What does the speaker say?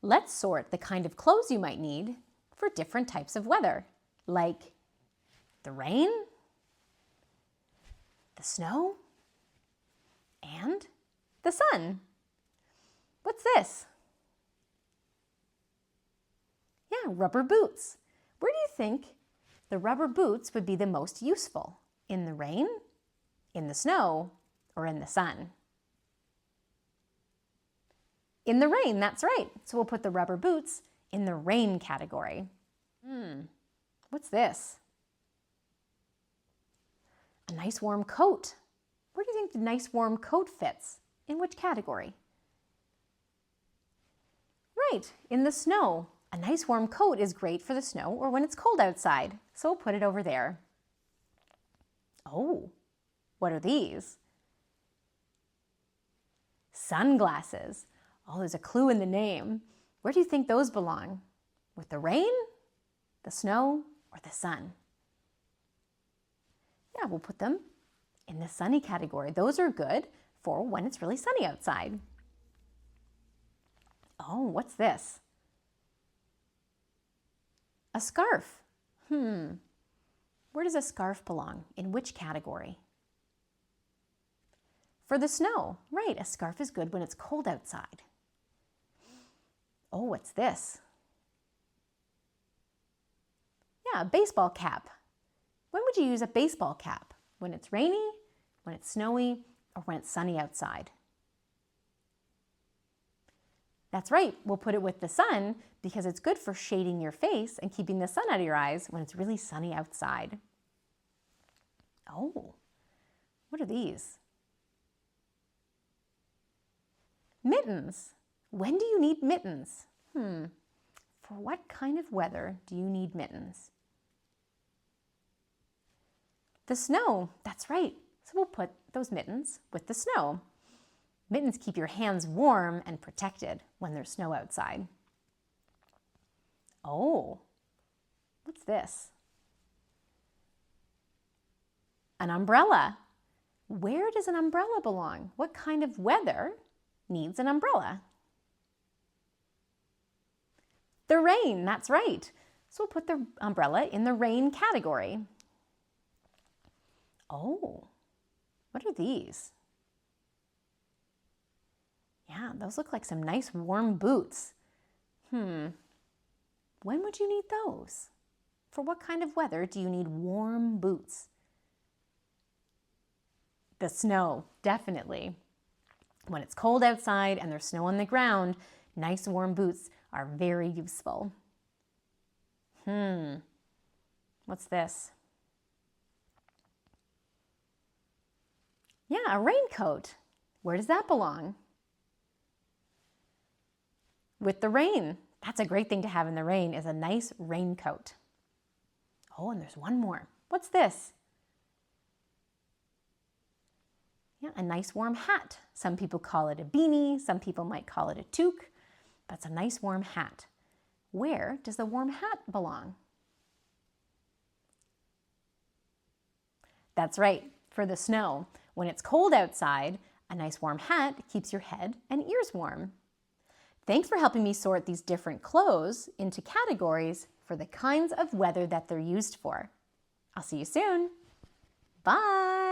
Let's sort the kind of clothes you might need for different types of weather, like the rain, the snow, and the sun. What's this? Yeah, rubber boots. Where do you think the rubber boots would be the most useful? In the rain, in the snow, or in the sun? In the rain, that's right. So we'll put the rubber boots in the rain category. What's this? A nice warm coat. Where do you think the nice warm coat fits? In which category? Right, in the snow. A nice warm coat is great for the snow or when it's cold outside. So we'll put it over there. Oh, what are these? Sunglasses. Oh, there's a clue in the name. Where do you think those belong? With the rain, the snow, or the sun? Yeah, we'll put them in the sunny category. Those are good for when it's really sunny outside. Oh, what's this? A scarf. Where does a scarf belong? In which category? For the snow. Right, a scarf is good when it's cold outside. Oh, what's this? Yeah, a baseball cap. When would you use a baseball cap? When it's rainy, when it's snowy, or when it's sunny outside? That's right, we'll put it with the sun because it's good for shading your face and keeping the sun out of your eyes when it's really sunny outside. Oh, what are these? Mittens. When do you need mittens? For what kind of weather do you need mittens? The snow, that's right. So we'll put those mittens with the snow. Mittens keep your hands warm and protected when there's snow outside. Oh, what's this? An umbrella. Where does an umbrella belong? What kind of weather needs an umbrella? The rain, that's right. So we'll put the umbrella in the rain category. Oh, what are these? Yeah, those look like some nice warm boots. When would you need those? For what kind of weather do you need warm boots? The snow, definitely. When it's cold outside and there's snow on the ground, nice warm boots are very useful. What's this? Yeah, a raincoat. Where does that belong? With the rain. That's a great thing to have in the rain, is a nice raincoat. Oh, and there's one more. What's this? Yeah, a nice warm hat. Some people call it a beanie, some people might call it a toque. That's a nice warm hat. Where does the warm hat belong? That's right, for the snow. When it's cold outside, a nice warm hat keeps your head and ears warm. Thanks for helping me sort these different clothes into categories for the kinds of weather that they're used for. I'll see you soon. Bye.